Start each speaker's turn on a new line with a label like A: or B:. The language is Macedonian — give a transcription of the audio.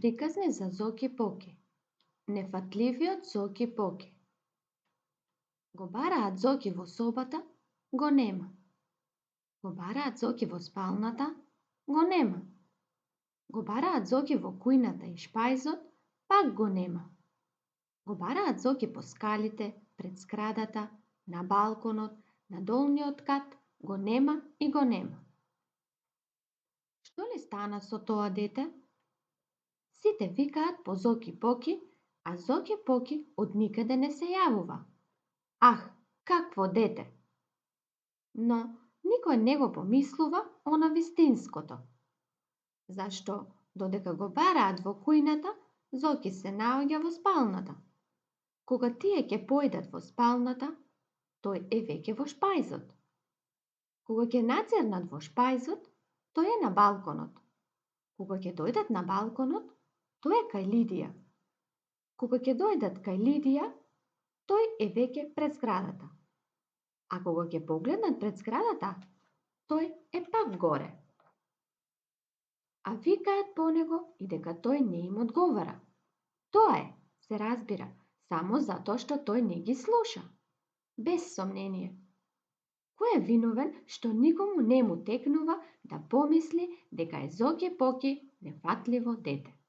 A: Приказни за Зоки Поки. Нефатливиот Зоки Поки. Го бараат Зоки во собата, го нема. Го бараат Зоки во спалната, го нема. Го бараат Зоки во кујната и шпајзот, пак го нема. Го бараат Зоки по скалите, пред зградата, на балконот, на долниот кат, го нема и го нема. Што ли стана со тоа дете? Сите викаат по Зоки Поки, а Зоки Поки од никаде не се јавува. Ах, какво дете! Но никој не го помислува она вистинското. Зашто, додека го бараат во кујната, Зоки се наоѓа во спалната. Кога тие ќе појдат во спалната, тој е веќе во шпајзот. Кога ќе нацрнат во шпајзот, тој е на балконот. Кога ќе дојдат на балконот, тој е кај Лидија. Кога ќе дојдат кај Лидија, тој е веќе пред зградата. А кога ќе погледнат пред зградата, тој е пак горе. А викаат по него и дека тој не им одговара. Тоа е, се разбира, само затоа што тој не ги слуша. Без сомнение. Кој е виновен што никому не му текнува да помисли дека е Зоки Поки нефатливо дете?